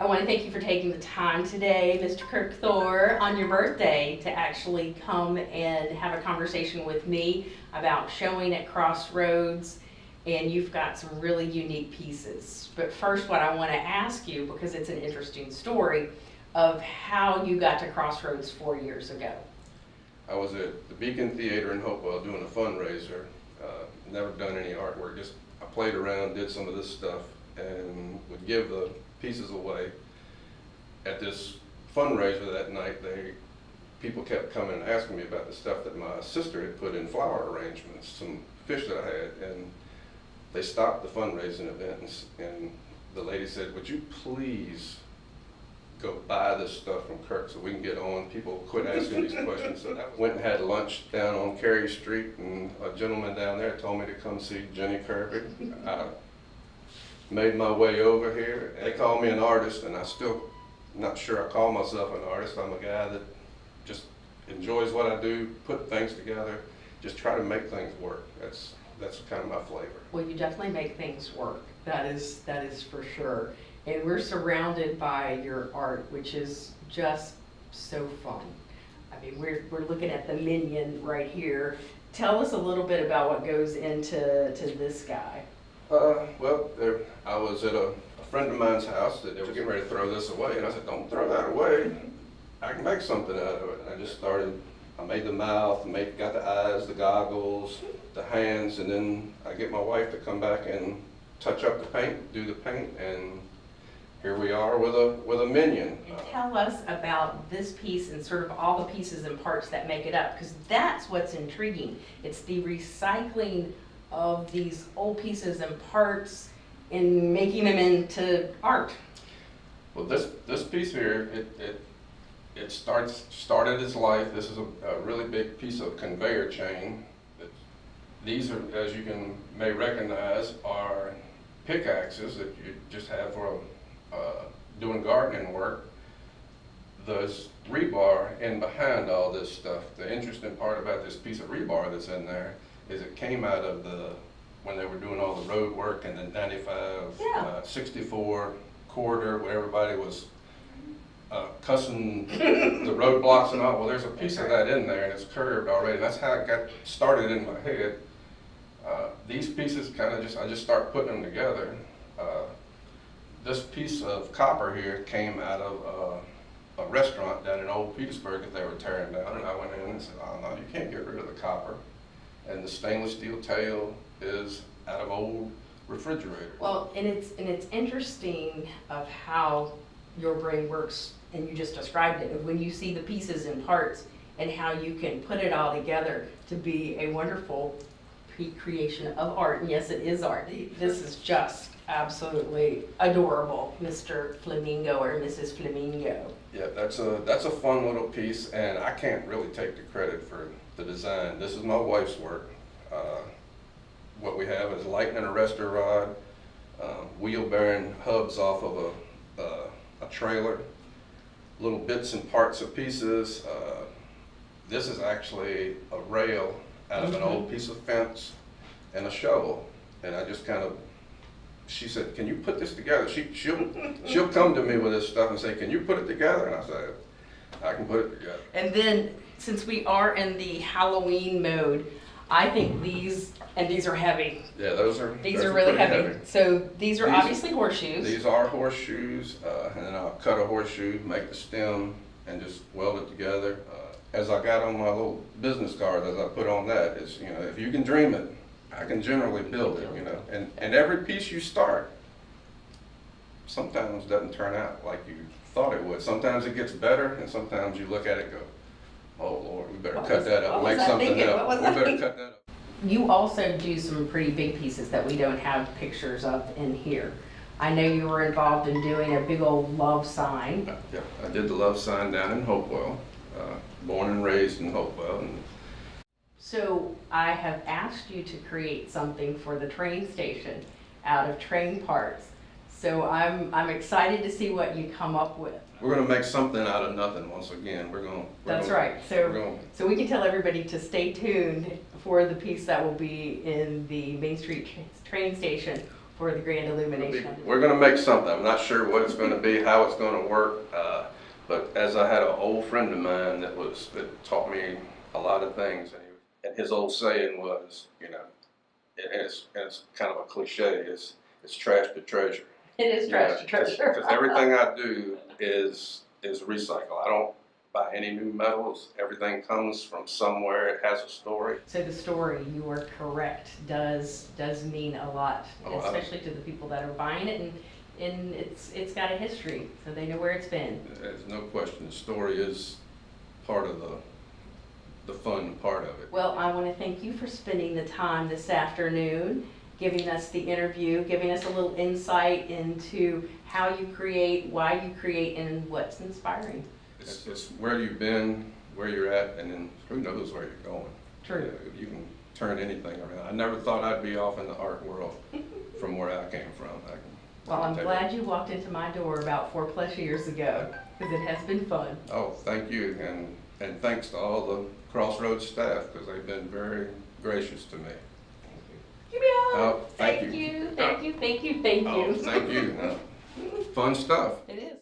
I want to thank you for taking the time today, Mr. Kirk Thore, on your birthday to actually come and have a conversation with me about showing at Crossroads. And you've got some really unique pieces. But first, what I want to ask you, because it's an interesting story, of how you got to Crossroads 4 years ago. I was at the Beacon Theater in Hopewell doing a fundraiser. Never done any artwork, just I played around, did some of this stuff, and would give the pieces away. At this fundraiser that night, people kept coming and asking me about the stuff that my sister had put in flower arrangements, some fish that I had, and they stopped the fundraising event, and the lady said, "Would you please go buy this stuff from Kirk so we can get on?" People quit asking these questions. So I went and had lunch down on Cary Street, and a gentleman down there told me to come see Jenni Kirby. I made my way over here. They call me an artist, and I still not sure I call myself an artist. I'm a guy that just enjoys what I do, put things together, just try to make things work. That's kind of my flavor. Well, you definitely make things work. That is for sure. And we're surrounded by your art, which is just so fun. I mean, we're looking at the minion right here. Tell us a little bit about what goes into this guy. Well, I was at a friend of mine's house that they were getting ready to throw this away, and I said, "Don't throw that away. I can make something out of it." And I just started. I made the mouth, got the eyes, the goggles, the hands, and then I get my wife to come back and touch up the paint, do the paint, and here we are with a minion. And tell us about this piece and sort of all the pieces and parts that make it up, because that's what's intriguing. It's the recycling of these old pieces and parts and making them into art. Well, this piece here, it started its life. This is a really big piece of conveyor chain. These are, as you may recognize, are pickaxes that you just have for doing gardening work. There's rebar in behind all this stuff. The interesting part about this piece of rebar that's in there is it came out of when they were doing all the road work in the 95, 64 corridor where everybody was cussing the roadblocks and all. Well, there's a piece of that in there, and it's curved already. And that's how it got started in my head. These pieces I just start putting them together. This piece of copper here came out of a restaurant down in Old Petersburg that they were tearing down, and I went in and said, "Oh no, you can't get rid of the copper." And the stainless steel tail is out of old refrigerators. Well, and it's interesting of how your brain works, and you just described it, when you see the pieces and parts and how you can put it all together to be a wonderful creation of art. And yes, it is art. This is just absolutely adorable, Mr. Flamingo or Mrs. Flamingo. Yeah, that's a fun little piece, and I can't really take the credit for the design. This is my wife's work. What we have is lightning arrestor rod, wheel bearing hubs off of a trailer, little bits and parts of pieces. This is actually a rail out of an old piece of fence and a shovel, and I just she said, "Can you put this together?" She'll come to me with this stuff and say, "Can you put it together?" And I said, "I can put it together." And then, since we are in the Halloween mode, I think these are heavy. Yeah, those are really heavy. So these are obviously horseshoes. These are horseshoes, and then I'll cut a horseshoe, make the stem, and just weld it together. As I got on my little business card, as I put on that, is, if you can dream it, I can generally build it, And every piece you start sometimes doesn't turn out like you thought it would. Sometimes it gets better, and sometimes you look at it and go, "Oh Lord, we better cut that up, make something else. We better cut that up." You also do some pretty big pieces that we don't have pictures of in here. I know you were involved in doing a big old love sign. Yeah, I did the love sign down in Hopewell, born and raised in Hopewell. So I have asked you to create something for the train station out of train parts. So I'm excited to see what you come up with. We're going to make something out of nothing once again. That's right. So we can tell everybody to stay tuned for the piece that will be in the Main Street train station for the grand illumination. We're gonna make something. I'm not sure what it's gonna be, how it's gonna work, but as I had an old friend of mine that taught me a lot of things, and his old saying was, you know, it's kind of a cliche, it's trash to treasure. It is trash to treasure. Because everything I do is recycle. I don't buy any new metals. Everything comes from somewhere. It has a story. So the story, you are correct, does mean a lot, especially to the people that are buying it, and it's got a history, so they know where it's been. There's no question. The story is part of the fun part of it. Well, I want to thank you for spending the time this afternoon, giving us the interview, giving us a little insight into how you create, why you create, and what's inspiring. It's where you've been, where you're at, and then who knows where you're going. True. You can turn anything around. I never thought I'd be off in the art world from where I came from. Well, I'm glad you walked into my door about 4+ years ago, because it has been fun. Oh, thank you, and thanks to all the Crossroads staff, because they've been very gracious to me. Give me a hug. Oh, thank you. Thank you. Oh, thank you. Fun stuff. It is.